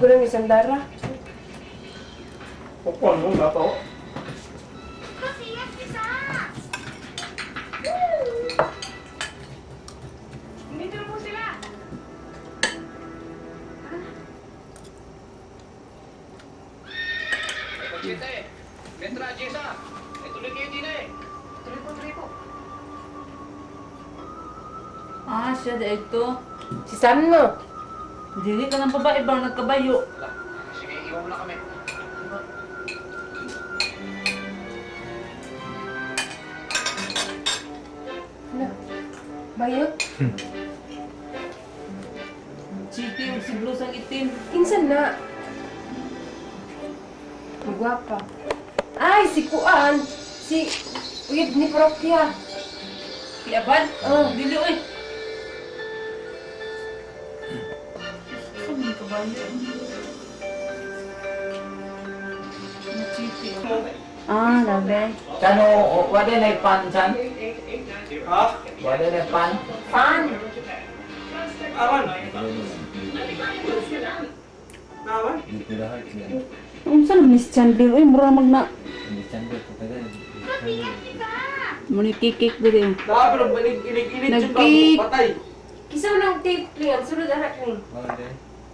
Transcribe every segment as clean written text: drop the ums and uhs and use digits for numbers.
ko lang isang dara. Pupon mo ba po? Dito na po sila. Pagsita eh. Metra, Jessa. Tuloy kayo din eh. Tuloy po. Ah, siya dito. Si Sam no? Dili ka ng babae bang nagkabayo. Sige, iwan mo na kami. Ano? Bayot? Chiti o si blusang itim. Insan na? Magwapa. Ay, si Kuan! Si... Uyab ni Parokya. Kiaban? Oh. Dili oy. Saan may kabayo? Chiti. Ah, labi. Kano, wala na pan chan? Ha? Wala na pan? Fan! Awan. Awan? Unsa na Miss Chandler? Uy, mura magna. Muni kikik diri. Pero inig-inig Nag-cake. patay. Kisa mo ng tape lang, sunod anak ni.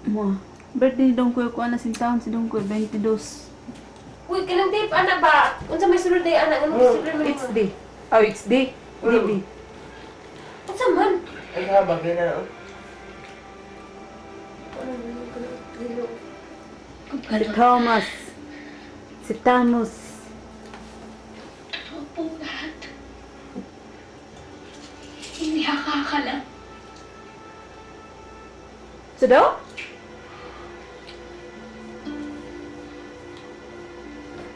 Mo. Birthday dong ko ana sintahon si dong ko 22. Uy, kanang tape anak ba? Unsa may sunod day anak? Anong sunod mo? It's day. Oh, it's day. Baby. Unsa man? Ay, habang na. Si Thomas. Si Thanos. Totoo po lahat. Hindi akakala. So daw?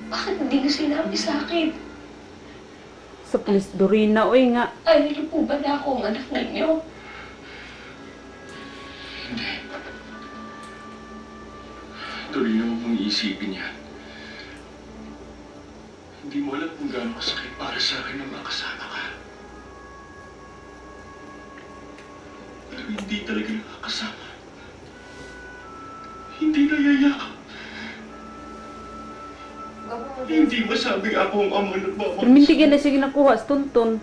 Bakit hindi niyo sinabi sa akin? Sa pulis Dorina, uy nga. Ayaw niyo po ba na akong anak ninyo? Tuloy na huwag mong iisipin yan. Hindi mo alam kung gaano kasakit para sa akin na makasama ka. Pero hindi talaga nakakasama. Hindi nayayakap. Hindi masabing ako ang ama ng mama. Permintigan na siya ginakuha sa tunton.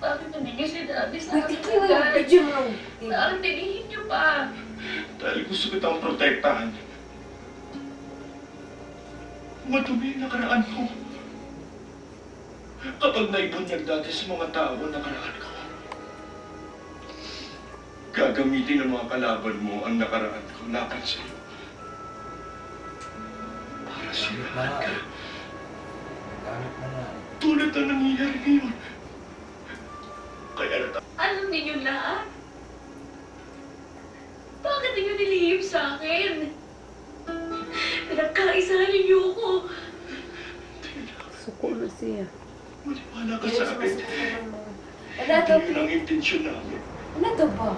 Bakit hindi niyo sinabi sa Uy, akin tiki mo yung agad? video mo. Saan tinihin niyo pa? Dahil gusto kitang protektahan. Madumi ang nakaraan ko. Kapag naibunyag dati sa mga tao ang nakaraan ko, gagamitin ng mga kalaban mo ang nakaraan ko laban sa iyo. Para sirahan ka. Tulad na nangyayari ngayon. Kaya Alam niyo lahat? Bakit niyo nilihim sa akin? Pinagkaisahan niyo ako. Suko na siya. maniwala ka sa akin. Ano to? Hindi yun ang intensyon namin. Ano to ba?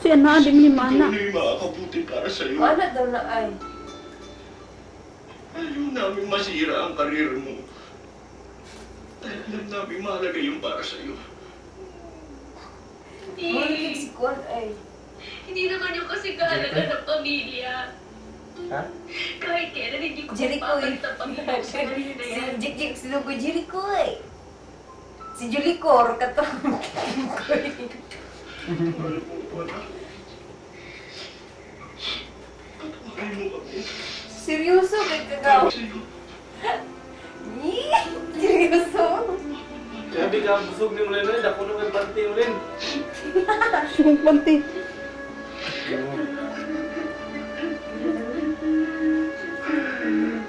Siya na, di mo ni Ikaw mana. na yung makakabuti para sa'yo. Ano daw na ay? Ayaw namin masira ang karir mo. Dahil alam namin mahalaga yung para sa'yo. Maligid si Kuan ay. Hindi naman yung kasi kahalaga ng pamilya. Ha? Kahit kailan hindi ko Jericho eh. mapapalit ang pamilya ko sa pamilya na yan. Si Jik si Lugo Jericho eh. Si Julicor katong. Alam mo wala. Patawarin mo kami. Seryoso kay kagaw. Para sa'yo. Seryoso. Sabi ka, busog ni Mulin ulit. Ako naman banti Mulin. Siyang panti.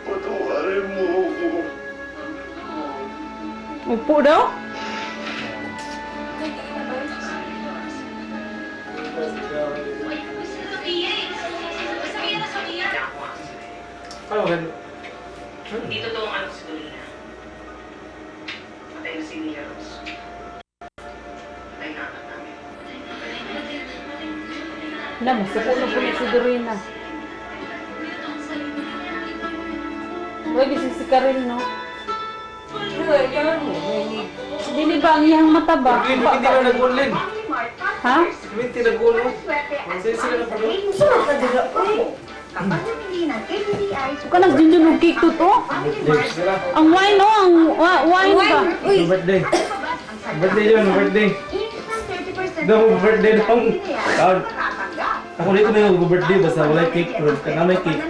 Patawarin mo ako. Upo daw? Ay, gusto na Sophia eh. Sabihan na Sophia. Ano gan? Hindi totoong anak si Dorina. Patay na si Nia Rose. Patay na anak namin. Alam mo, suko na po si Dorina. Uy, bising si Karel, no? Ano yan? Dili ba ang iyang mata ba? Mulin, bakit hindi ka nag-Mulin? Ha? Minti na gulo. Sila na palo. Saan ka dira? Uy! Kapag namili ng KBBI, Ka nagdinjun og cake to to? Sila. Ang wine no, ang wine ba? Uy! Birthday. Birthday yun, birthday. instant 30% Daw, birthday dong. matatanggap. Ako dito na yung birthday basta wala cake. Pero na may cake.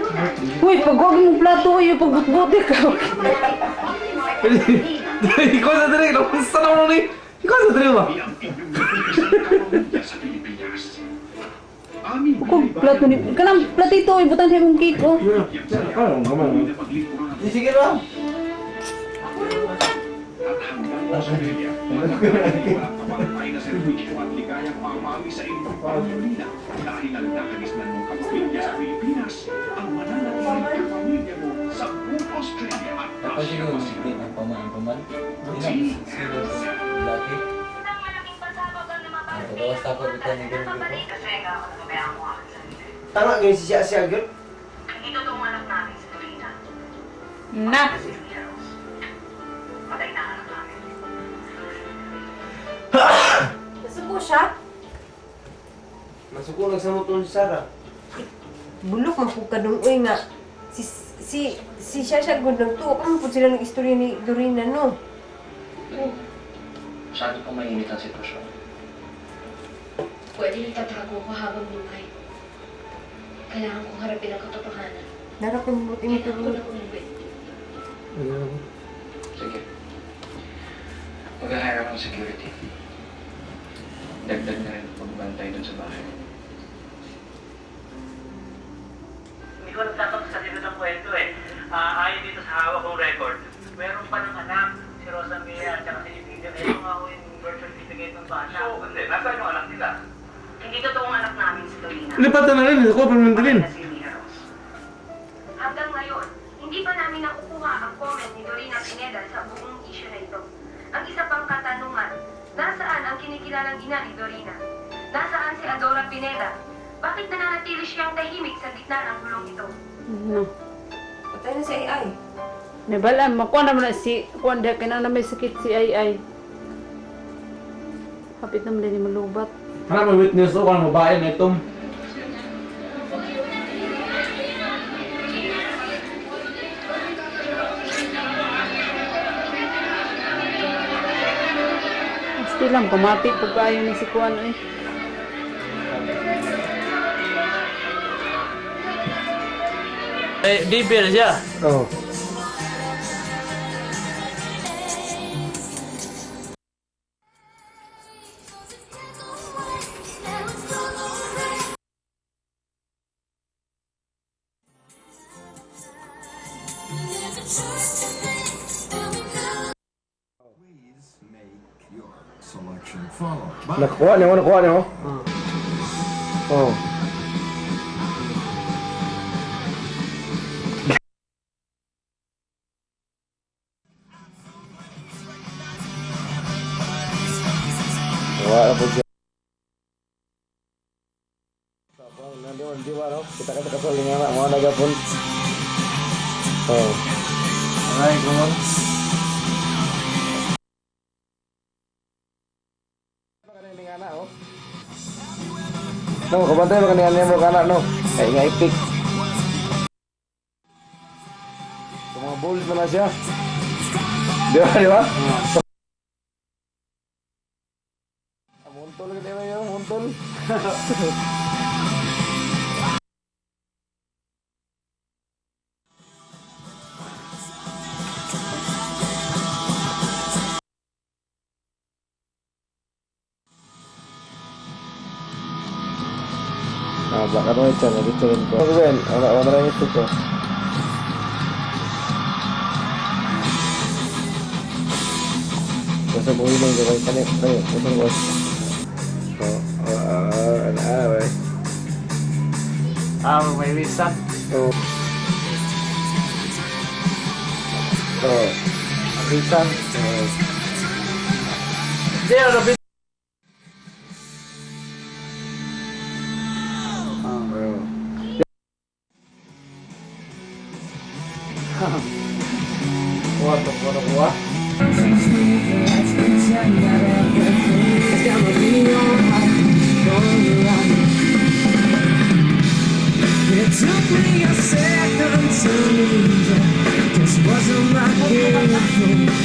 Uy, pag huwag mong plato, yung pagbutbuti ka. Ikaw sa dali. Saan ako nung ikaw sa dali ba? Kung plato ni... Kanang platito, ibutan siya kong cake, oh. Ano naman? Sige ba? Kapantay na serbisyo at ligayang pamami sa inyong pamilya dahil ang nakagisnan mong kapamilya sa Pilipinas ang mananatiling kapamilya mo sa buong Australia at Asia Pacific. Paman. Laki. Isang malaking pasabog ang lumabas Tapos tapos ito ni sa pabalik. Kasi ikaw, nababayaan mo ako sa Tanga ganyan siya girl. Hindi totoong anak namin si Dorina. Na. Si Rose. Patay na anak namin. Nasubo siya? Masukulang sa motor si Sarah. Bulok man po ka dun. Uy nga. Si Shasha good nagtuwa. Ano po sila ng istorya ni Dorina, no? Masyado pong mainit ang sitwasyon. Pwede nang tatago ko habang buhay. Kailangan kong harapin ang katotohanan. Darapin mo Kailangan ko tinuturo. na umuwi. Sige. Mag-hire ako ng security. Dagdag na rin ang pagbantay dun sa bahay. Hindi ko nagtatapos sa dito ng kwento eh. Ayon dito sa hawak kong record, meron pa ng anak, si Rosa Mia at saka si Emilia. Kaya kung ako yung birth certificate ng bata. So, hindi. Nasaan yung anak nila? Hindi totoong anak namin si Dorina. Lipatan na rin. Ako pa mandalin. Na si Mia Rose. Hanggang ngayon, hindi pa namin nakukuha ang comment ni Dorina Pineda sa buong issue na ito. Ang isa pang katanungan, nasaan ang kinikilalang ina ni Dorina? Nasaan si Adora Pineda? Bakit nananatili siyang tahimik sa gitna ng gulong ito? No. Patay na si AI. Nabala, makuha naman na si... Kuha na kaya na may sakit si Ay. Kapit naman din malubat. Harap may witness o kung babae na itong. Still lang, pamati pag kayo ni si Kuan eh. DP na siya. Oo. Nakuha niyo? Oo. Wala po siya. Nandiyan di ba no? Kita kasal dengan anak mau naga pun. Oh. Ay, kumon. No, kabantay mo kanina mo kana no. Kay nga ipik. Mga balls na siya. Di ba? Muntol ka tayo muntol. Baka naman siya, nag-turn ko. Ben, wala ito ko. Basta buhay lang gawin ka niya. Ito ko. May visa. Visa. Dia ada visa. Kuat. Kasi ang me a second to lose. Just wasn't my gift.